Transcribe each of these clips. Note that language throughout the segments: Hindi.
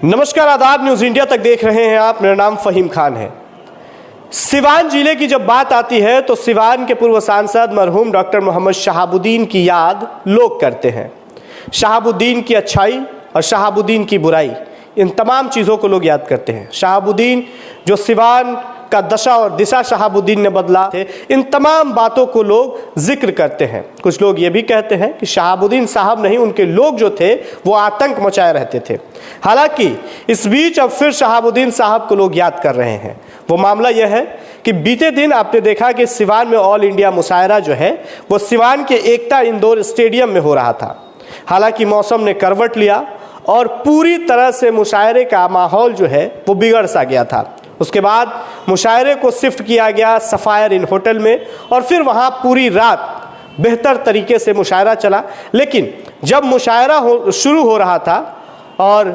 नमस्कार, आदाब। न्यूज इंडिया तक देख रहे हैं आप। मेरा नाम फहीम खान है। सिवान जिले की जब बात आती है तो सिवान के पूर्व सांसद मरहूम डॉक्टर मोहम्मद शहाबुद्दीन की याद लोग करते हैं। शहाबुद्दीन की अच्छाई और शहाबुद्दीन की बुराई, इन तमाम चीज़ों को लोग याद करते हैं। शहाबुद्दीन जो सिवान का दशा और दिशा शहाबुद्दीन ने बदला थे, इन तमाम बातों को लोग जिक्र करते हैं। कुछ लोग ये भी कहते हैं कि शहाबुद्दीन साहब नहीं, उनके लोग जो थे वो आतंक मचाए रहते थे। हालांकि इस बीच अब फिर शहाबुद्दीन साहब को लोग याद कर रहे हैं। वो मामला यह है कि बीते दिन आपने देखा कि सिवान में ऑल इंडिया मुशायरा जो है वो सिवान के एकता इंडोर स्टेडियम में हो रहा था। हालांकि मौसम ने करवट लिया और पूरी तरह से मुशायरे का माहौल जो है वो बिगड़ सा गया था। उसके बाद मुशायरे को शिफ्ट किया गया सफायर इन होटल में और फिर वहाँ पूरी रात बेहतर तरीके से मुशायरा चला। लेकिन जब मुशायरा शुरू हो रहा था और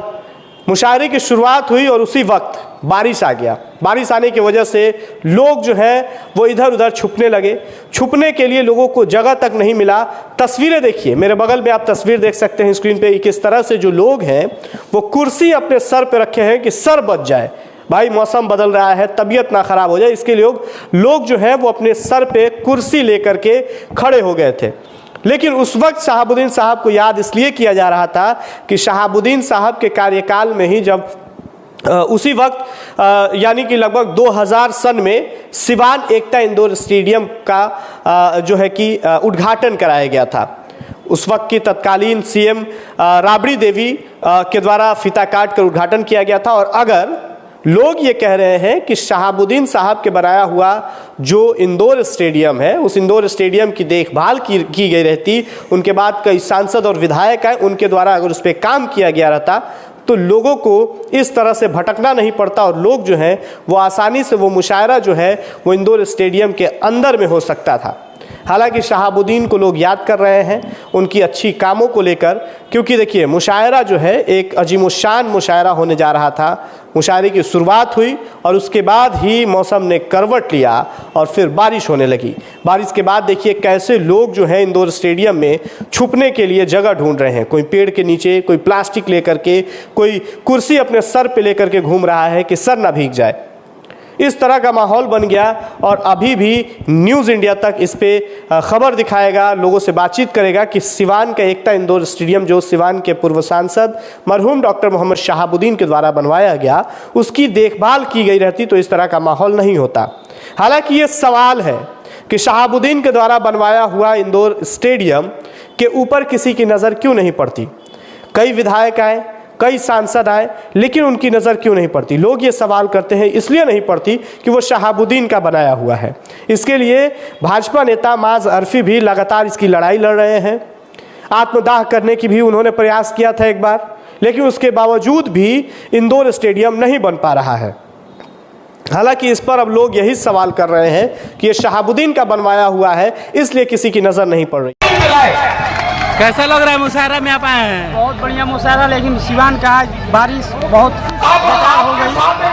मुशायरे की शुरुआत हुई और उसी वक्त बारिश आ गया। बारिश आने की वजह से लोग जो है वो इधर उधर छुपने लगे। छुपने के लिए लोगों को जगह तक नहीं मिला। तस्वीरें देखिए, मेरे बगल में आप तस्वीर देख सकते हैं स्क्रीन पे, किस तरह से जो लोग हैं वो कुर्सी अपने सर पे रखे हैं कि सर बच जाए। भाई मौसम बदल रहा है, तबीयत ना खराब हो जाए, इसके लिए लोग जो है वो अपने सर पे कुर्सी लेकर के खड़े हो गए थे। लेकिन उस वक्त शहाबुद्दीन साहब को याद इसलिए किया जा रहा था कि शहाबुद्दीन साहब के कार्यकाल में ही जब उसी वक्त यानी कि लगभग 2000 सन में सिवान एकता इंडोर स्टेडियम का जो है कि उद्घाटन कराया गया था। उस वक्त की तत्कालीन सीएम राबड़ी देवी के द्वारा फीता काट कर उद्घाटन किया गया था। और अगर लोग ये कह रहे हैं कि शहाबुद्दीन साहब के बनाया हुआ जो इंदौर स्टेडियम है, उस इंदौर स्टेडियम की देखभाल की गई रहती, उनके बाद कई सांसद और विधायक हैं, उनके द्वारा अगर उस पर काम किया गया रहता तो लोगों को इस तरह से भटकना नहीं पड़ता और लोग जो हैं वो आसानी से वो मुशायरा जो है वो इंदौर स्टेडियम के अंदर में हो सकता था। हालांकि शहाबुद्दीन को लोग याद कर रहे हैं उनकी अच्छी कामों को लेकर, क्योंकि देखिए मुशायरा जो है एक अजीमुशान मुशायरा होने जा रहा था। मुशायरे की शुरुआत हुई और उसके बाद ही मौसम ने करवट लिया और फिर बारिश होने लगी। बारिश के बाद देखिए कैसे लोग जो है इंदौर स्टेडियम में छुपने के लिए जगह ढूंढ रहे हैं। कोई पेड़ के नीचे, कोई प्लास्टिक लेकर के, कोई कुर्सी अपने सर पे लेकर के घूम रहा है कि सर ना भीग जाए। इस तरह का माहौल बन गया और अभी भी न्यूज़ इंडिया तक इस पे खबर दिखाएगा, लोगों से बातचीत करेगा कि सिवान का एकता इंडोर स्टेडियम जो सिवान के पूर्व सांसद मरहूम डॉक्टर मोहम्मद शहाबुद्दीन के द्वारा बनवाया गया, उसकी देखभाल की गई रहती तो इस तरह का माहौल नहीं होता। हालांकि ये सवाल है कि शहाबुद्दीन के द्वारा बनवाया हुआ इंडोर स्टेडियम के ऊपर किसी की नज़र क्यों नहीं पड़ती। कई विधायक आए, कई सांसद आए, लेकिन उनकी नज़र क्यों नहीं पड़ती। लोग ये सवाल करते हैं इसलिए नहीं पड़ती कि वो शहाबुद्दीन का बनाया हुआ है। इसके लिए भाजपा नेता माज अरफी भी लगातार इसकी लड़ाई लड़ रहे हैं। आत्मदाह करने की भी उन्होंने प्रयास किया था एक बार, लेकिन उसके बावजूद भी इंदौर स्टेडियम नहीं बन पा रहा है। हालांकि इस पर अब लोग यही सवाल कर रहे हैं कि ये शहाबुद्दीन का बनवाया हुआ है, इसलिए किसी की नज़र नहीं पड़ रही। कैसा लग रहा है मुशायरा में आप आए हैं? बहुत बढ़िया मुशायरा, लेकिन सिवान का बारिश बहुत बेकार हो गई।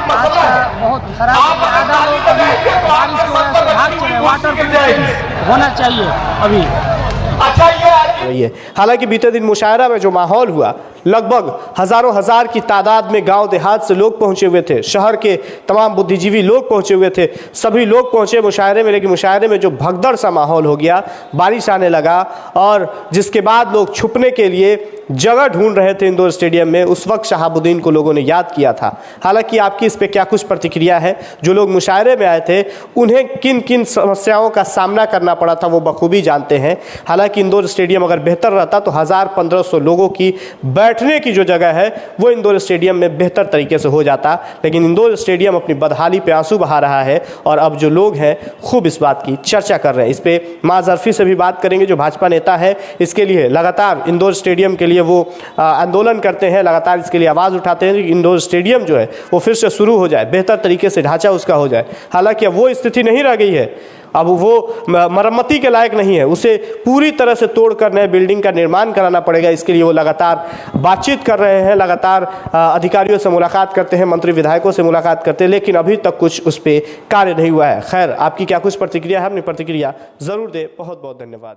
आज का बहुत खराब, आधा लोग अभी बारिश की वजह से भाग चले। वाटर प्रूफ होना चाहिए अभी। हालांकि बीते दिन मुशायरा में जो माहौल हुआ, लगभग हजारों हजार की तादाद में गांव देहात से लोग पहुंचे हुए थे, शहर के तमाम बुद्धिजीवी लोग पहुंचे हुए थे, सभी लोग पहुंचे मुशायरे में। लेकिन मुशायरे में जो भगदड़ सा माहौल हो गया, बारिश आने लगा और जिसके बाद लोग छुपने के लिए जगह ढूंढ रहे थे इंदौर स्टेडियम में। उस वक्त शहाबुद्दीन को लोगों ने याद किया था। हालांकि आपकी इस पे क्या कुछ प्रतिक्रिया है? जो लोग मुशायरे में आए थे उन्हें किन किन समस्याओं का सामना करना पड़ा था वो बखूबी जानते हैं। हालांकि इंदौर स्टेडियम अगर बेहतर रहता तो 1000-1500 लोगों की बैठने की जो जगह है वो इंदौर स्टेडियम में बेहतर तरीके से हो जाता। लेकिन इंदौर स्टेडियम अपनी बदहाली पे आंसू बहा रहा है और अब जो लोग हैं खूब इस बात की चर्चा कर रहे हैं। इस पे माज अरफी से भी बात करेंगे, जो भाजपा नेता है। इसके लिए लगातार इंदौर स्टेडियम के लिए वो आंदोलन करते हैं, लगातार इसके लिए आवाज़ उठाते हैं कि इंदौर स्टेडियम जो है वो फिर से शुरू हो जाए, बेहतर तरीके से ढांचा उसका हो जाए। हालांकि अब वो स्थिति नहीं रह गई है, अब वो मरम्मती के लायक नहीं है, उसे पूरी तरह से तोड़कर नए बिल्डिंग का निर्माण कराना पड़ेगा। इसके लिए वो लगातार बातचीत कर रहे हैं, लगातार अधिकारियों से मुलाकात करते हैं, मंत्री विधायकों से मुलाकात करते हैं, लेकिन अभी तक कुछ उस पर कार्य नहीं हुआ है। खैर, आपकी क्या कुछ प्रतिक्रिया है? अपनी प्रतिक्रिया ज़रूर दें। बहुत बहुत धन्यवाद।